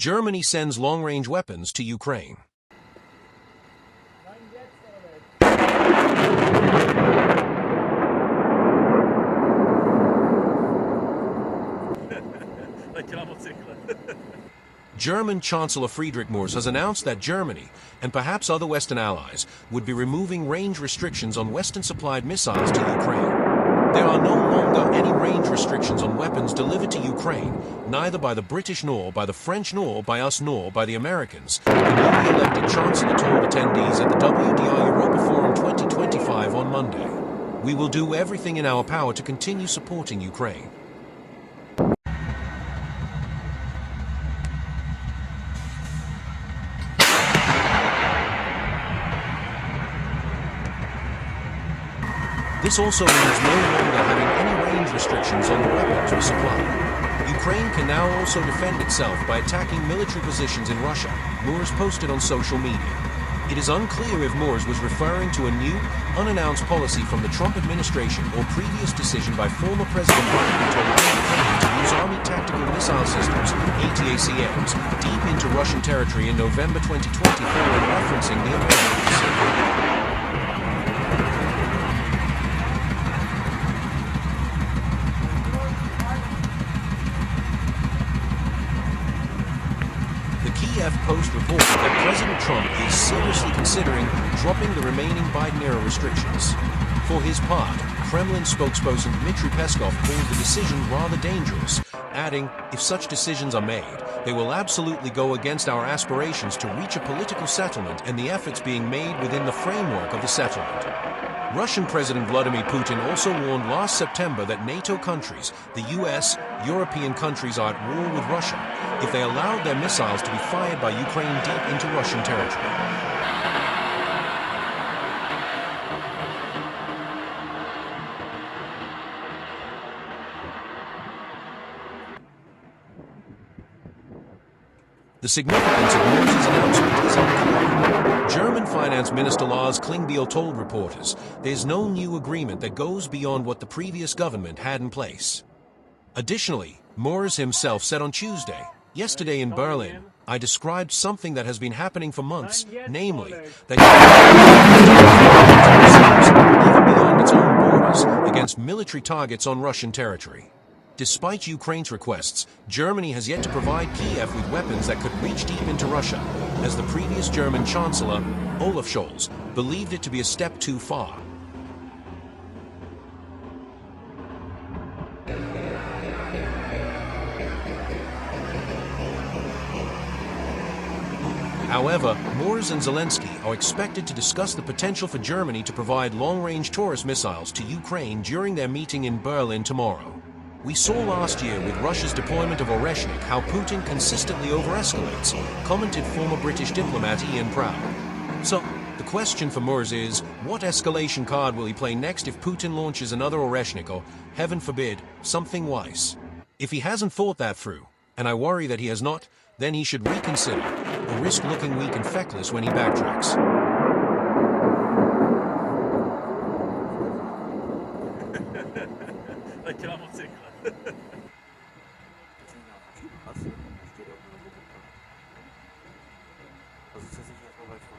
Germany sends long-range weapons to Ukraine. German Chancellor Friedrich Merz has announced that Germany, and perhaps other Western allies, would be removing range restrictions on Western-supplied missiles to Ukraine. There are no longer any range restrictions on weapons delivered to Ukraine, neither by the British nor by the French nor by us nor by the Americans, the newly elected Chancellor told attendees at the WDR Europaforum 2025 on Monday. We will do everything in our power to continue supporting Ukraine. This also means no longer having any range restrictions on the weapons we supply. Ukraine can now also defend itself by attacking military positions in Russia, Merz posted on social media. It is unclear if Merz was referring to a new, unannounced policy from the Trump administration or previous decision by former President Biden to use Army tactical missile systems, ATACMs, deep into Russian territory in November 2024 when referencing the Americans. Kiev Post reported that President Trump is seriously considering dropping the remaining Biden-era restrictions. For his part, Kremlin spokesperson Dmitry Peskov called the decision rather dangerous, adding, if such decisions are made, they will absolutely go against our aspirations to reach a political settlement and the efforts being made within the framework of the settlement. Russian President Vladimir Putin also warned last September that NATO countries, the US, European countries are at war with Russia if they allowed their missiles to be fired by Ukraine deep into Russian territory. The significance of Merz's announcement is unclear. German Finance Minister Lars Klingbeil told reporters there's no new agreement that goes beyond what the previous government had in place. Additionally, Merz himself said on Tuesday, yesterday in Berlin, I described something that has been happening for months, namely, that even beyond its own borders, against military targets on Russian territory. Despite Ukraine's requests, Germany has yet to provide Kiev with weapons that could reach deep into Russia, as the previous German Chancellor, Olaf Scholz, believed it to be a step too far. However, Merz and Zelensky are expected to discuss the potential for Germany to provide long-range Taurus missiles to Ukraine during their meeting in Berlin tomorrow. We saw last year with Russia's deployment of Oreshnik how Putin consistently overescalates, commented former British diplomat Ian Proud. So, the question for Merz is, what escalation card will he play next if Putin launches another Oreshnik or, heaven forbid, something Weiss? If he hasn't thought that through, and I worry that he has not, then he should reconsider, or risk looking weak and feckless when he backtracks. Also, das ist nicht erstmal weit vor.